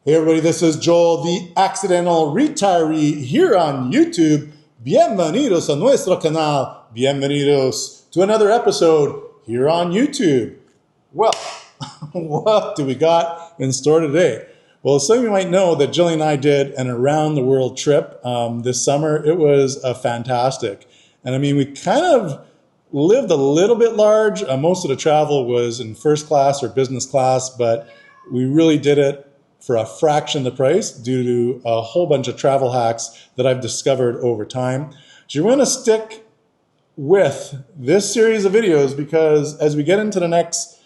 Hey everybody, this is Joel, the accidental retiree here on YouTube. Bienvenidos a nuestro canal. Bienvenidos to another episode here on YouTube. Well, what do we got in store today? Well, some of you might know that Jillian and I did an around the world trip this summer. It was fantastic. And I mean, we kind of lived a little bit large. Most of the travel was in first class or business class, but we really did it for a fraction of the price due to a whole bunch of travel hacks that I've discovered over time. So you're going to stick with this series of videos because as we get into the next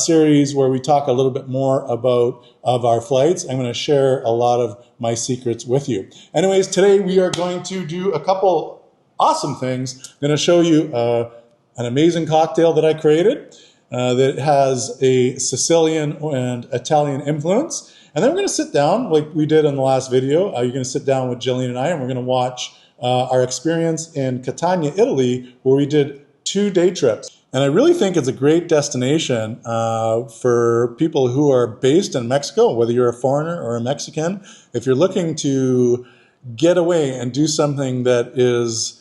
series where we talk a little bit more about our flights, I'm going to share a lot of my secrets with you. Anyways, today we are going to do a couple awesome things. I'm going to show you an amazing cocktail that I created that has a Sicilian and Italian influence. And then we're going to sit down like we did in the last video. You're going to sit down with Jillian and I, and we're going to watch our experience in Catania, Italy, where we did 2 day trips. And I really think it's a great destination for people who are based in Mexico, whether you're a foreigner or a Mexican. If you're looking to get away and do something that is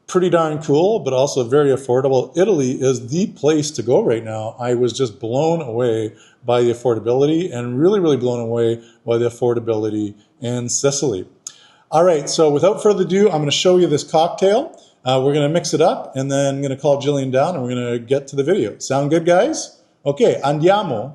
pretty darn cool, but also very affordable, Italy is the place to go right now. I was just blown away by the affordability and really, really blown away by the affordability in Sicily. All right, so without further ado, I'm going to show you this cocktail. We're going to mix it up, and then I'm going to call Jillian down, and we're going to get to the video. Sound good, guys? Okay, andiamo.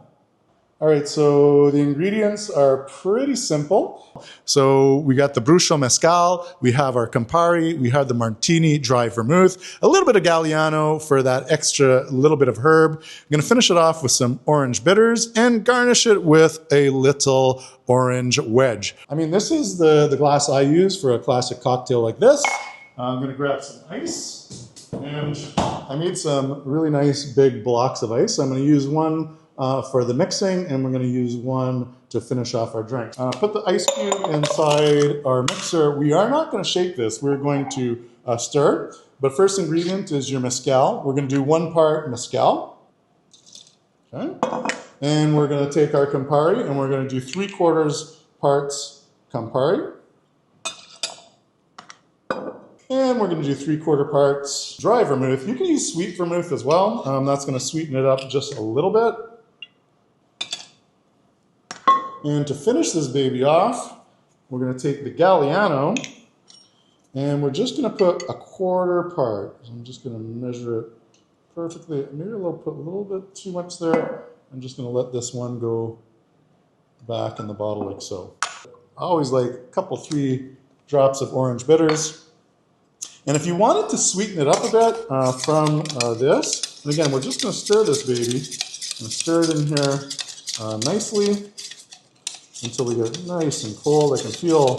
All right, so the ingredients are pretty simple. So we got the Brucio Mezcal, we have our Campari, we have the Martini dry vermouth, a little bit of Galliano for that extra little bit of herb. I'm going to finish it off with some orange bitters and garnish it with a little orange wedge. I mean, this is the glass I use for a classic cocktail like this. I'm going to grab some ice, and I made some really nice big blocks of ice. I'm going to use one for the mixing, and we're going to use one to finish off our drink. Put the ice cube inside our mixer. We are not going to shake this. We're going to stir. But first ingredient is your mezcal. We're going to do 1 part mezcal. Okay. And we're going to take our Campari, and we're going to do 3/4 parts Campari. And we're going to do 3/4 parts dry vermouth. You can use sweet vermouth as well. That's going to sweeten it up just a little bit. And to finish this baby off, we're going to take the Galliano, and we're just going to put 1/4 part. So I'm just going to measure it perfectly. Maybe put a little bit too much there. I'm just going to let this one go back in the bottle like so. I always like a couple, 3 drops of orange bitters. And if you wanted to sweeten it up a bit from this, and again, we're just going to stir this baby. And stir it in here nicely until we get nice and cold. I can feel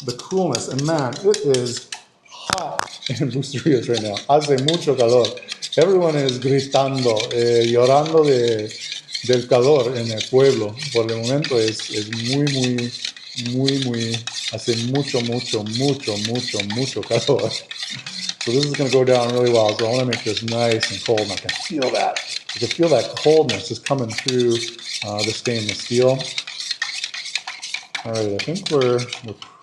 the coolness. And man, it is hot in Busterias right now. Hace mucho calor. Everyone is gritando, llorando del calor en el pueblo. Por el momento es muy, hace mucho calor. So this is going to go down really well. So I want to make this nice and cold, and I can feel that. You can feel that coldness just coming through the stainless steel. All right, I think we're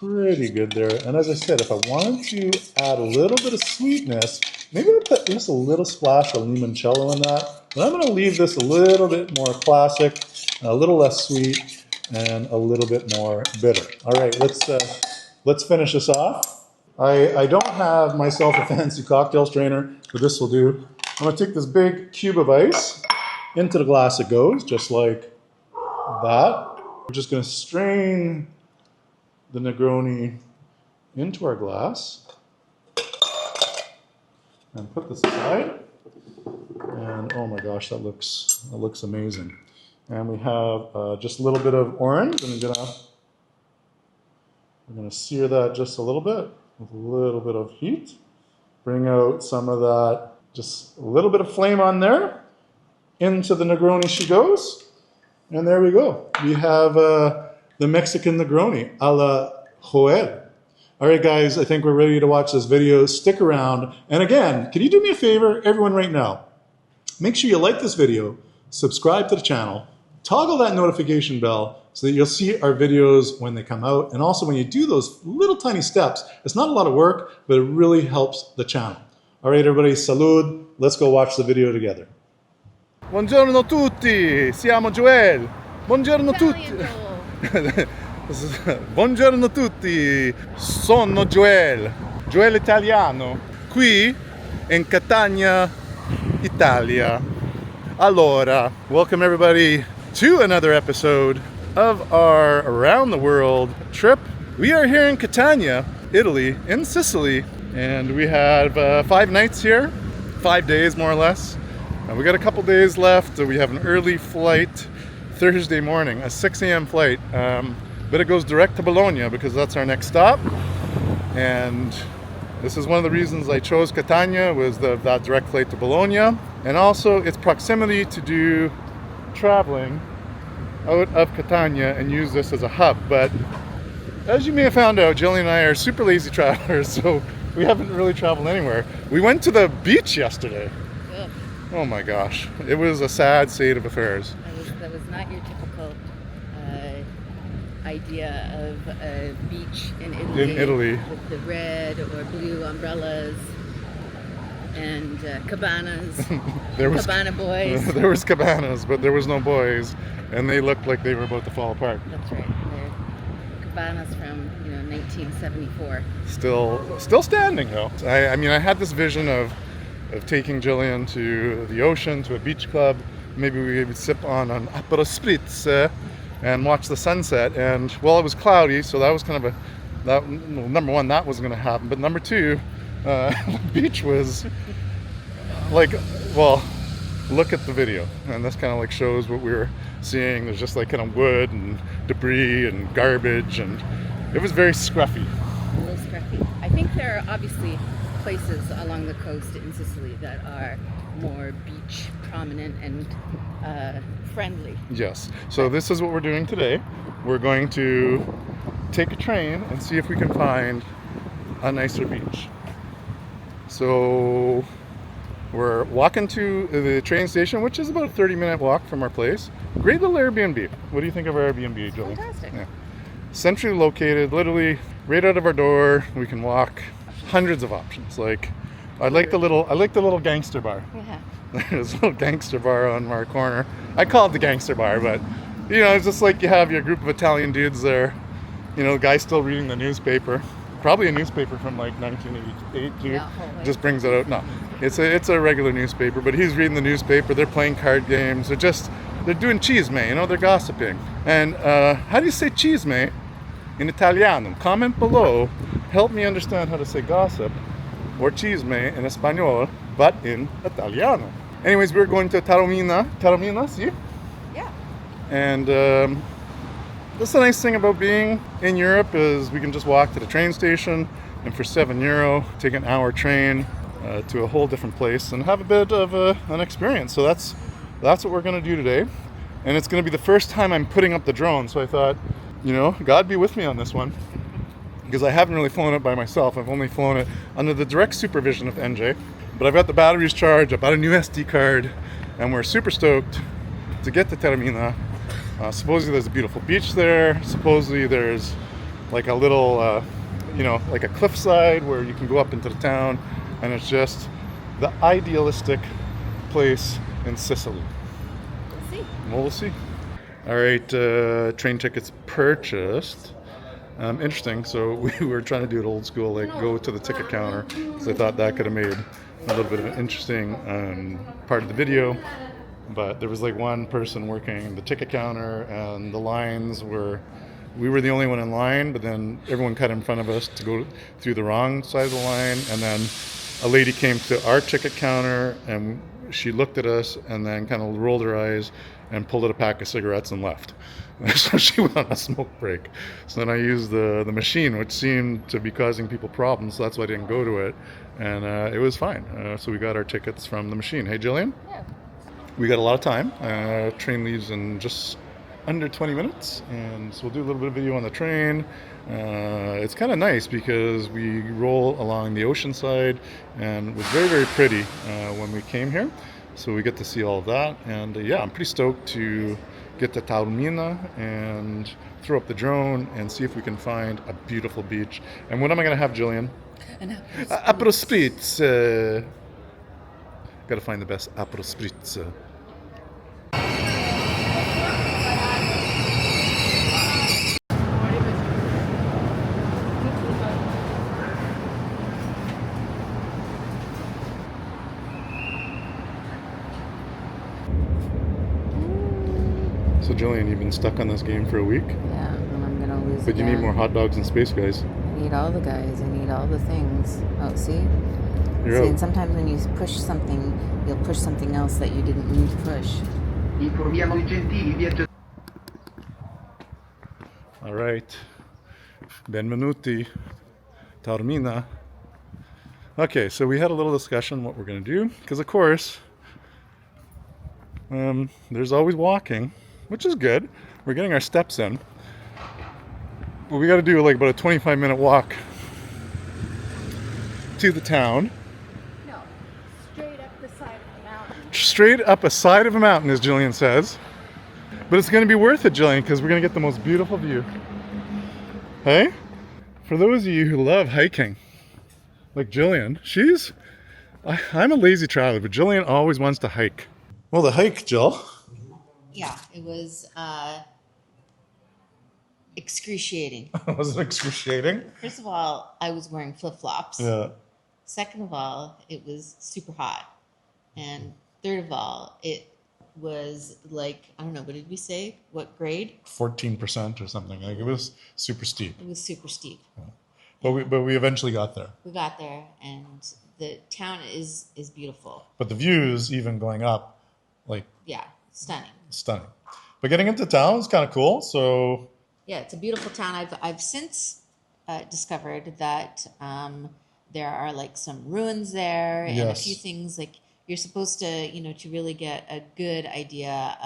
pretty good there. And as I said, if I wanted to add a little bit of sweetness, maybe I'll put just a little splash of limoncello in that. But I'm going to leave this a little bit more classic, a little less sweet, and a little bit more bitter. All right, let's finish this off. I don't have myself a fancy cocktail strainer, but this will do. I'm going to take this big cube of ice. Into the glass it goes, just like that. We're just going to strain the Negroni into our glass and put this aside. And oh my gosh, that looks amazing. And we have just a little bit of orange, and we're gonna sear that just a little bit with a little bit of heat. Bring out some of that, just a little bit of flame on there. Into the Negroni she goes. And there we go. We have the Mexican Negroni a la Joel. All right, guys, I think we're ready to watch this video. Stick around. And again, can you do me a favor, everyone right now? Make sure you like this video, subscribe to the channel, toggle that notification bell so that you'll see our videos when they come out. And also when you do those little tiny steps, it's not a lot of work, but it really helps the channel. All right, everybody, salud. Let's go watch the video together. Buongiorno tutti, siamo Joel. Buongiorno tutti. Buongiorno tutti, sono Joel italiano, qui in Catania, Italia. Allora, welcome everybody to another episode of our around the world trip. We are here in Catania, Italy, in Sicily, and we have 5 nights here, 5 days more or less. And we got a couple days left. We have an early flight Thursday morning, a 6 a.m. flight, but it goes direct to Bologna because that's our next stop. And this is one of the reasons I chose Catania, was that direct flight to Bologna, and also its proximity to do traveling out of Catania and use this as a hub. But as you may have found out, Jillian and I are super lazy travelers, so we haven't really traveled anywhere. We went to the beach yesterday. Ugh. Oh my gosh, it was a sad state of affairs. That was not your typical idea of a beach in Italy. With the red or blue umbrellas and cabanas. Cabana boys. There was cabanas, but there was no boys, and they looked like they were about to fall apart. That's right. They're cabanas from 1974. Still standing though. I mean, I had this vision of taking Jillian to the ocean, to a beach club. Maybe we would sip on an Aperol Spritz and watch the sunset. And well, it was cloudy, so that was kind of number one, that wasn't going to happen. But number two, the beach was like, well, look at the video, and this kind of like shows what we were seeing. There's just like kind of wood and debris and garbage, and it was very scruffy. A little scruffy. I think there are obviously places along the coast in Sicily that are more beach prominent and friendly. Yes. So this is what we're doing today. We're going to take a train and see if we can find a nicer beach. So we're walking to the train station, which is about a 30-minute walk from our place. Great little Airbnb. What do you think of our Airbnb, Julie? Fantastic. Yeah. Centrally located, literally right out of our door. We can walk. Hundreds of options. Like, I like the little gangster bar. Yeah. There's a little gangster bar on our corner. I call it the gangster bar, but it's just like you have your group of Italian dudes there. The guy's still reading the newspaper. Probably a newspaper from like 1988 too. Yeah, just brings it out. No, it's a regular newspaper, but he's reading the newspaper. They're playing card games. They're doing chisme. They're gossiping. And how do you say chisme in Italiano? Comment below. Help me understand how to say gossip or chisme in Espanol, but in Italiano. Anyways, we're going to Taormina. Taormina, see? Yeah. And that's the nice thing about being in Europe, is we can just walk to the train station, and for €7, take an hour train to a whole different place and have a bit of an experience. So that's what we're going to do today. And it's going to be the first time I'm putting up the drone. So I thought, God be with me on this one, because I haven't really flown it by myself. I've only flown it under the direct supervision of NJ. But I've got the batteries charged, I bought a new SD card, and we're super stoked to get to Taormina. Supposedly there's a beautiful beach there. Supposedly there's like a little, like a cliffside where you can go up into the town, and it's just the idealistic place in Sicily. We'll see. We'll see. All right, train tickets purchased. Interesting. So we were trying to do it old school, like go to the ticket counter, because I thought that could have made a little bit of an interesting part of the video. But there was like one person working the ticket counter, and the lines we were the only one in line, but then everyone cut in front of us to go through the wrong side of the line. And then a lady came to our ticket counter, and she looked at us and then kind of rolled her eyes and pulled out a pack of cigarettes and left. So she went on a smoke break. So then I used the machine, which seemed to be causing people problems, so that's why I didn't go to it. And it was fine. So we got our tickets from the machine. Hey, Jillian? Yeah. We got a lot of time. Train leaves in just under 20 minutes, and so we'll do a little bit of video on the train. It's kind of nice because we roll along the ocean side, and it was very, very pretty when we came here. So we get to see all of that, and yeah, I'm pretty stoked to get to Taormina and throw up the drone and see if we can find a beautiful beach. And what am I going to have, Jillian? An Apero spritz. Got to find the best apero spritz. So Jillian, you've been stuck on this game for a week? Yeah, and I'm gonna lose. But you need more hot dogs and Space Guys. I need all the guys. I need all the things. Oh, see? You're out. And sometimes when you push something, you'll push something else that you didn't need to push. Informiamo I gentili viaggiatori. All right. Benvenuti. Taormina. Okay, so we had a little discussion what we're going to do. Because, of course, there's always walking, which is good. We're getting our steps in. But we got to do like about a 25-minute walk to the town. No, straight up the side of the mountain. Straight up a side of a mountain, as Jillian says. But it's going to be worth it, Jillian, because we're going to get the most beautiful view. Hey? For those of you who love hiking, like Jillian, I'm a lazy traveler, but Jillian always wants to hike. Well, the hike, Jill. Yeah, it was excruciating. Was it excruciating? First of all, I was wearing flip-flops. Yeah. Second of all, it was super hot. And third of all, it was like, I don't know, what did we say? What grade? 14% or something. Like it was super steep. It was super steep. Yeah. But we eventually got there. We got there, and the town is beautiful. But the views, even going up, like Yeah, stunning. stunning. But getting into town is kind of cool. So Yeah, it's a beautiful town. I've since discovered that there are like some ruins there and a Yes. few things like you're supposed to, to really get a good idea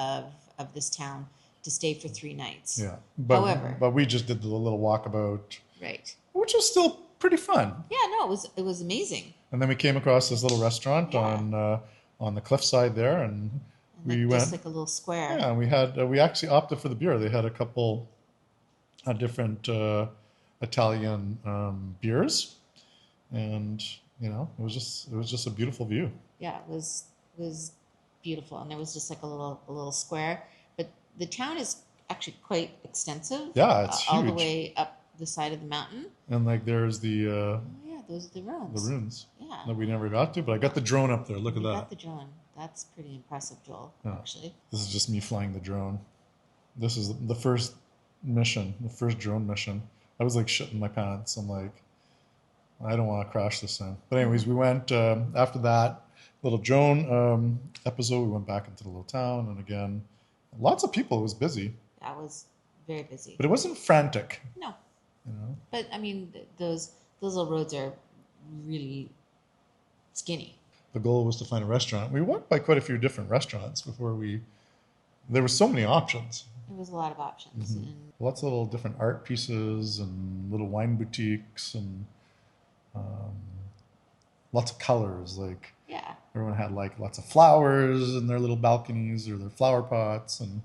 of this town to stay for 3 nights. yeah. However, but we just did the little walkabout, right. which was still pretty fun. Yeah, no, it was amazing. And then we came across this little restaurant on the cliffside there, and we And went. just like a little square. Yeah, and we actually opted for the beer. They had a couple different Italian beers, and it was just a beautiful view. Yeah, it was beautiful, and there was just like a little square. But the town is actually quite extensive. Yeah, it's all the huge. way up the side of the mountain. And like there's the Oh yeah, those are the ruins. ruins Yeah. that we never got to, but I got the drone up there. Look at You that. got the drone. That's pretty impressive, Joel. Yeah. Actually. This is just me flying the drone. This is the first mission, the first drone mission. I was like shitting my pants. I'm like, I don't want to crash this thing. But anyways, we went after that little drone episode. We went back into the little town, and again, lots of people. It was busy, That was very busy. but it wasn't frantic. No, You know, but I mean, those little roads are really skinny. the goal was to find a restaurant. We walked by quite a few different restaurants before we. There were so many options. There was a lot of options. Mm-hmm. And Lots of little different art pieces and little wine boutiques and lots of colors. Like yeah, everyone had like lots of flowers in their little balconies or their flower pots, and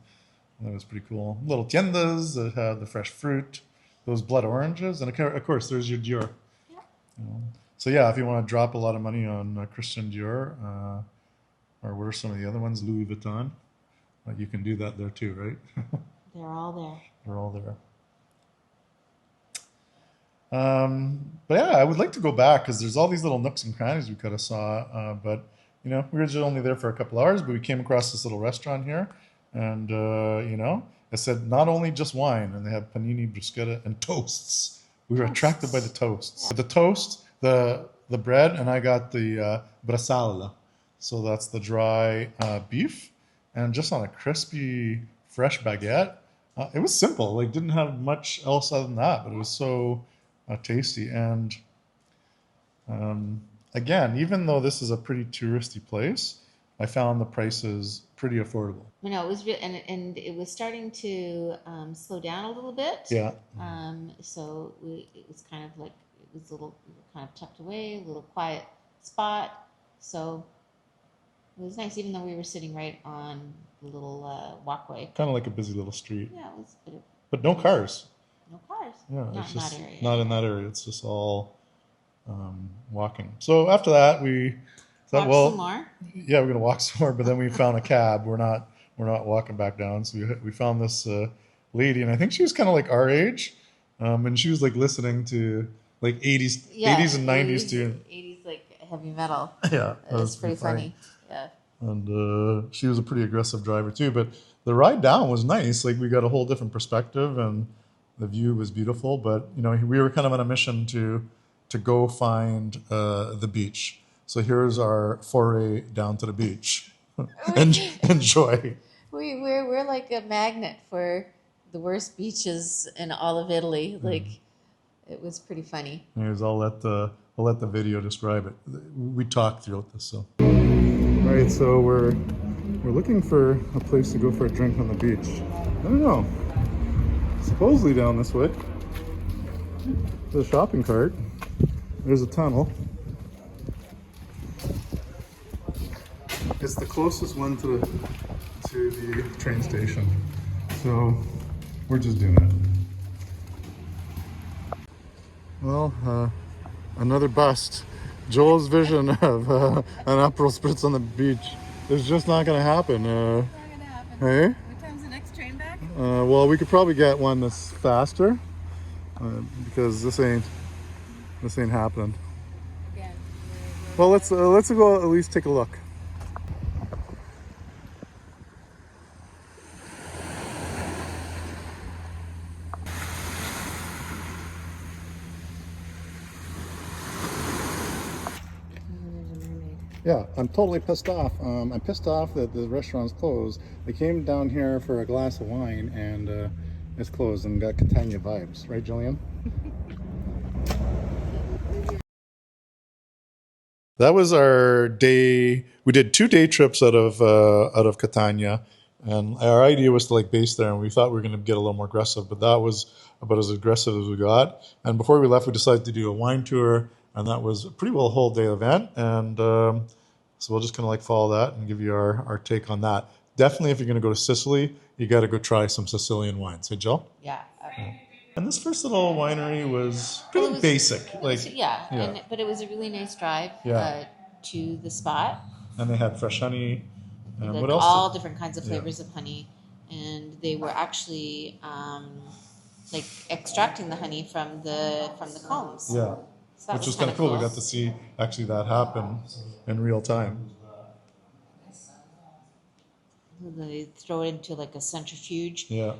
that was pretty cool. Little tiendas that had the fresh fruit, those blood oranges, and of course there's your Dior. yeah. You know. So yeah, if you want to drop a lot of money on Christian Dior, or what are some of the other ones, Louis Vuitton, you can do that there too, right? They're all there. They're all there. But yeah, I would like to go back because there's all these little nooks and crannies we could have saw. But we were just only there for a couple hours. But we came across this little restaurant here, and it said not only just wine, and they had panini, bruschetta, and toasts. We were attracted by the toasts. The toast, the bread, and I got the brassalla. So that's the dry beef, and just on a crispy, fresh baguette. It was simple. Like didn't have much else other than that, but it was so tasty. And again, even though this is a pretty touristy place, I found the prices pretty affordable. No, it was and it was starting to slow down a little bit. Yeah. So it was kind of like it was a little kind of tucked away, a little quiet spot. So it was nice, even though we were sitting right on little walkway. Kind of like a busy little street. Yeah, it was a bit of, But no cars. no cars. Yeah, Not it's in just that area. not in that area. It's just all walking. So after that, we thought, Walk some more. yeah, we're gonna walk some more. But then we found a cab. We're not walking back down. So we found this lady, and I think she was kind of like our age, and she was like listening to like 80s and 90s too. 80s like heavy metal. Yeah, It was pretty funny. Yeah. And she was a pretty aggressive driver too. But the ride down was nice. Like we got a whole different perspective, and the view was beautiful. But you know, we were kind of on a mission to go find the beach. So here's our foray down to the beach. Enjoy. We're like a magnet for the worst beaches in all of Italy. Like, it was pretty funny. Anyways, I'll let the video describe it. We talked throughout this. So, all right. So we're looking for a place to go for a drink on the beach. I don't know. Supposedly down this way. There's a shopping cart. There's a tunnel. It's the closest one to the train station. So we're just doing it. Well, another bust. Joel's vision of an Aperol Spritz on the beach is just not going to happen. It's not gonna happen. Hey? What time's the next train back? Well, we could probably get one that's faster because this ain't happening. Again, Well, let's go at least take a look. Yeah, I'm totally pissed off. I'm pissed off that the restaurant's closed. They came down here for a glass of wine and it's closed and got Catania vibes. Right, Jillian? That was our day. We did 2 day trips out of Catania, and our idea was to like base there, and we thought we were going to get a little more aggressive, but that was about as aggressive as we got. And before we left, we decided to do a wine tour, and that was pretty well a whole day event. And so we'll just kind of like follow that and give you our take on that. Definitely, if you're going to go to Sicily, you got to go try some Sicilian wines. Hey, Jill? Yeah. And this first little winery was pretty basic. But it was a really nice drive to the spot. And they had fresh honey. And what else? All different kinds of flavors of honey. And they were actually like extracting the honey from the combs. Yeah. So which was kind of cool. We got to see actually that happen in real time. They throw it into like a centrifuge. Yeah.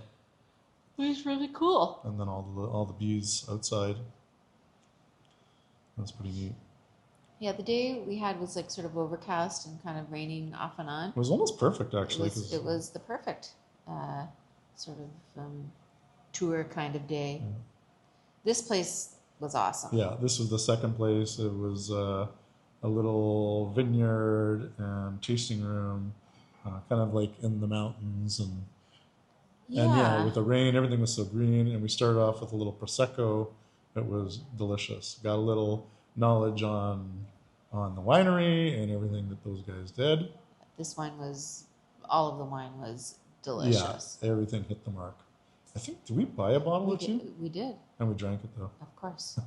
It was really cool. And then all the bees outside. That's pretty neat. Yeah, the day we had was like sort of overcast and kind of raining off and on. It was almost perfect actually. It was the perfect sort of tour kind of day. Yeah. This place was awesome. Yeah, this was the second place. It was a little vineyard and tasting room, kind of like in the mountains and with the rain, everything was so green. And we started off with a little prosecco. It was delicious. Got a little knowledge on the winery and everything that those guys did. All of the wine was delicious. Yeah, everything hit the mark. I think, did we buy a bottle or two? We did. And we drank it though. Of course.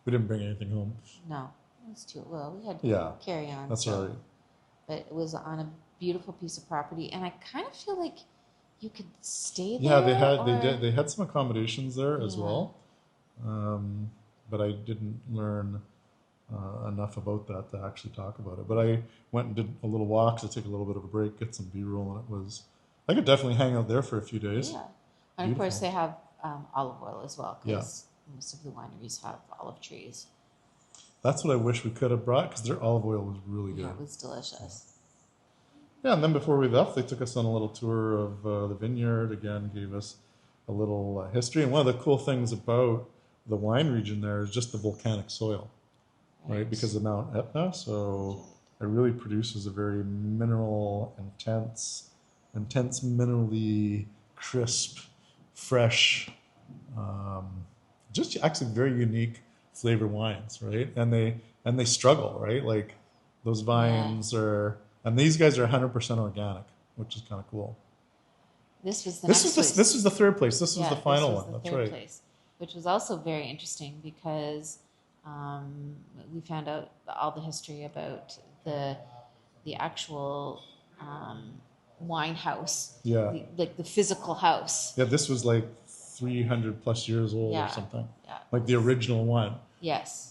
We didn't bring anything home. No, it was too, we had carry on. That's all right. But it was on a beautiful piece of property, and I kind of feel like you could stay there. Yeah, they had some accommodations there as well. But I didn't learn enough about that to actually talk about it. But I went and did a little walk to take a little bit of a break, get some B-roll, and I could definitely hang out there for a few days. Yeah. And of course they have olive oil as well, because most of the wineries have olive trees. That's what I wish we could have brought, because their olive oil was really good. Yeah, it was delicious. Yeah, and then before we left, they took us on a little tour of the vineyard. Again, gave us a little history. And one of the cool things about the wine region there is just the volcanic soil, right? Because of Mount Etna. So it really produces a very mineral, intense, minerally crisp, fresh, just actually very unique flavor wines, right? And they struggle, right? Like those vines are, and these guys are 100% organic. which is kind of cool. This was the This next is place. this is the third place. This was the final this was one. the That's third right. place, which was also very interesting because we found out all the history about the actual wine house. Yeah. Like the physical house. Yeah, this was like 300 plus years old or something. Yeah. Like the original one. Yes.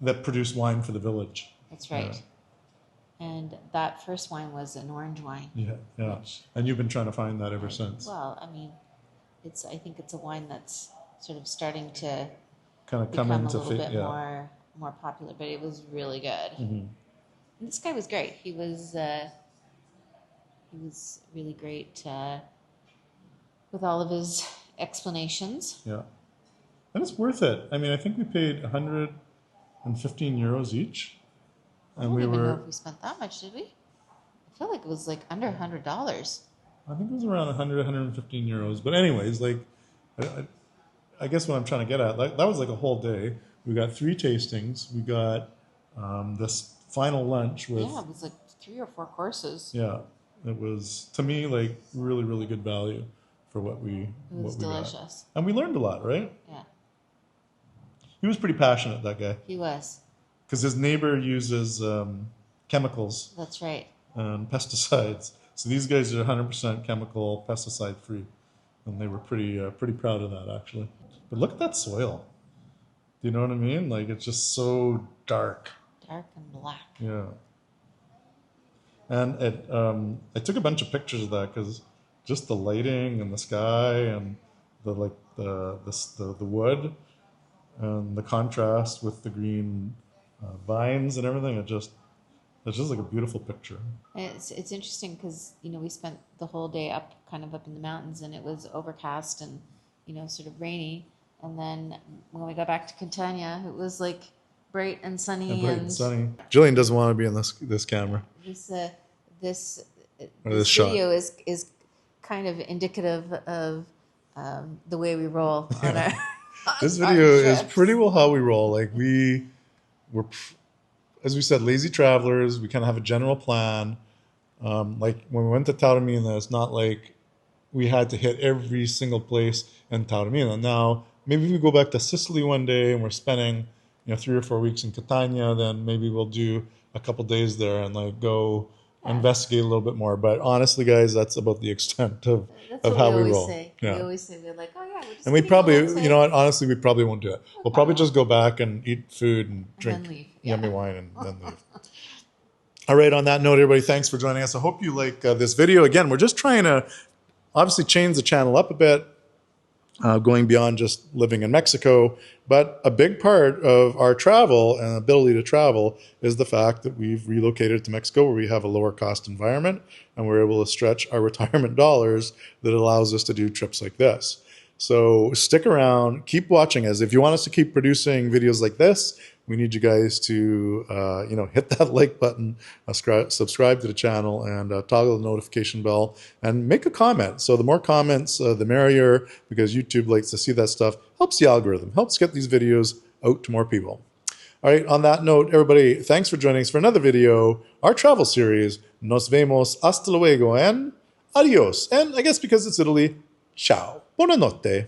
That produced wine for the village. That's right. And that first wine was an orange wine. Yeah. And you've been trying to find that ever since. Well, I mean, I think it's a wine that's sort of starting to kind of become come a into little bit more popular, but it was really good. Mm-hmm. And this guy was great. He was really great with all of his explanations. Yeah. And it's worth it. I mean, I think we paid 115 euros each. I don't even know if we spent that much, did we? I feel like it was like under $100. I think it was around 100, 115 euros. But anyways, like, I guess what I'm trying to get at, that was like a whole day. We got 3 tastings. We got this final lunch with... Yeah, it was like 3 or 4 courses. Yeah. It was, to me, like, really, really good value for what we got. It was delicious. And we learned a lot, right? Yeah. He was pretty passionate, that guy. He was. Because his neighbor uses chemicals. That's right. And pesticides. So these guys are 100% chemical, pesticide free. And they were pretty proud of that, actually. But look at that soil. Do you know what I mean? Like, it's just so dark. Dark and black. Yeah. And I took a bunch of pictures of that because just the lighting and the sky and the wood and the contrast with the green vines and everything, it's just like a beautiful picture. It's interesting because we spent the whole day up in the mountains, and it was overcast and sort of rainy. And then when we got back to Catania, it was like bright and sunny. Sunny. Jillian doesn't want to be in this camera. This video is kind of indicative of the way we roll on our. This video is pretty well how we roll. Like we're, as we said, lazy travelers. We kind of have a general plan. Like when we went to Taormina, it's not like we had to hit every single place in Taormina. Now, maybe if we go back to Sicily one day and we're spending 3 or 4 weeks in Catania, then maybe we'll do a couple days there and like go investigate a little bit more. But honestly, guys, that's about the extent of how we roll. Say. Yeah. We always say, we're like, oh yeah, we're just. And we probably, what, honestly, we probably won't do it. We'll probably just go back and eat food and drink yummy wine and then leave. All right, on that note, everybody, thanks for joining us. I hope you like this video. Again, we're just trying to obviously change the channel up a bit, going beyond just living in Mexico. But a big part of our travel and ability to travel is the fact that we've relocated to Mexico, where we have a lower cost environment and we're able to stretch our retirement dollars that allows us to do trips like this. So stick around, keep watching us. If you want us to keep producing videos like this, we need you guys to, hit that like button, subscribe to the channel, and toggle the notification bell, and make a comment. So the more comments, the merrier, because YouTube likes to see that stuff. Helps the algorithm, helps get these videos out to more people. All right, on that note, everybody, thanks for joining us for another video, our travel series. Nos vemos, hasta luego, and adios. And I guess because it's Italy, ciao, buonanotte.